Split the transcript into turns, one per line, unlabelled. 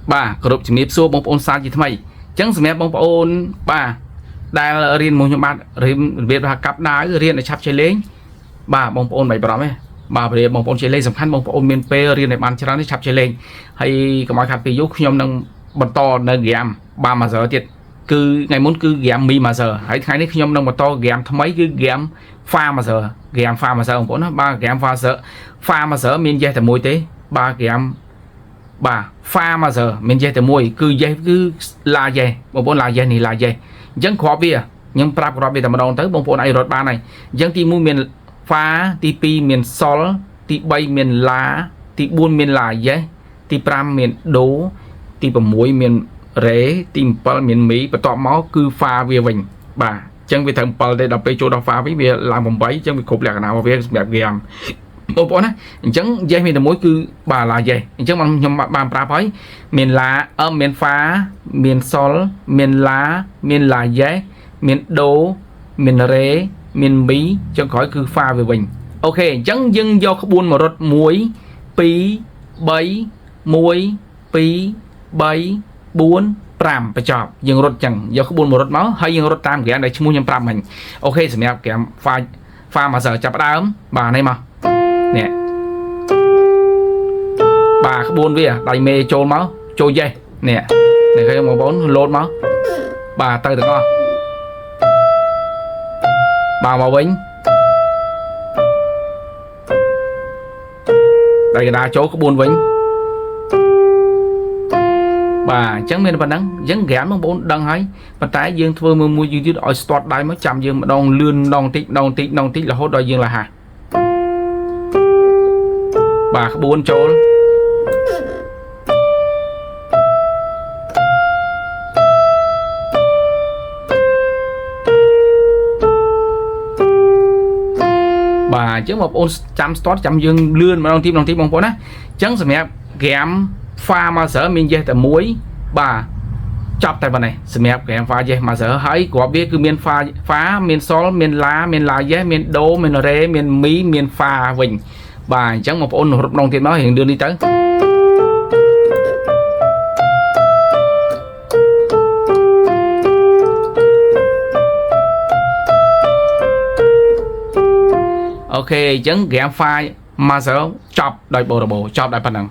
bà group chỉ miếp xua bông ôn sao gì thay chẳng sẽ bông ôn bà đang riêng một nhóm bạn riêng việc là cặp đá riêng để chắp chơi lên bà bông ôn bảy bảo ấy bà về bông ôn chơi lên sầm khăn bông ôn miền pe riêng để bàn chơi để chắp chơi lên hay có mọi khác thì giúp nhóm đang bật to nơi game ba mà giờ tiệt cứ ngày muốn cứ game mi mà giờ hãy thấy đấy nhóm đang bật to game thằng mấy cứ game pha mà giờ bông ôn nó ba game pha mà giờ miền dây từ môi tế ba game bà pha mà giờ mình dây từ môi cứ dây cứ là dây bông ôn là dây này là dây dân khó bia nhưng prap rồi bây giờ mà đón tới bông ôn này rồi ba này dân thì mua miền pha thì pi miền sol thì bay miền lá thì buôn miền là dây thì pram miền đố thì bầm muối miền rễ tìm pal miền mỹ và tọt máu cứ pha về mình bà chân về thằng pal đây đọc pe chỗ đọc pha với việc làm bầm bấy chân bị khục lạc nào về đẹp game bông ôn á chẳng dây miền từ mối cứ bà là dây chẳng mà nhom bà prap ấy miền lá miền pha miền sol miền lá miền là dây miền đố miền rễ miền mỹ cho khỏi cứ pha về mình ok chẳng dưng do có buôn mà rốt muối pí bấy muối pí bấy buôn pram phải chọn dừng rốt chẳng do có buôn một rốt máu hay dừng rốt tam cái này chung nhầm pram mình ok sẽ mẹ kèm pha mà giờ chập đá bà này mà nè bà có buôn với đầy mê trôn máu trôi dây nè này cái một bốn lôn máu bà tay được không bà màu bính đây là chỗ có buôn vĩnh bà chẳng nên phần đắng vẫn giảm nó bốn đăng hay và tái dương thưa mua dương ở start đây mới chậm dương mà đòn lươn đòn tích là hốt đòi dương là hà bà có buôn chỗ bà chứ một ôn chăm start chăm dương lươn mà đòn tiếp bông phố á chẳng sẽ mẹ kém pha mà sợ mình dây từ muối bà chọc tại bên này sẽ mẹ kém pha dây mà sợ hãy có biết cứ miền phá miền sol miền lá dây miền đô miền rê miền mỹ miền pha vịnh bà chẳng một ôn hộp đồng tiền nó hiện đưa đi tới ok chẳng ghé pha mà sợ chọc đại bộ chọc đại phần năng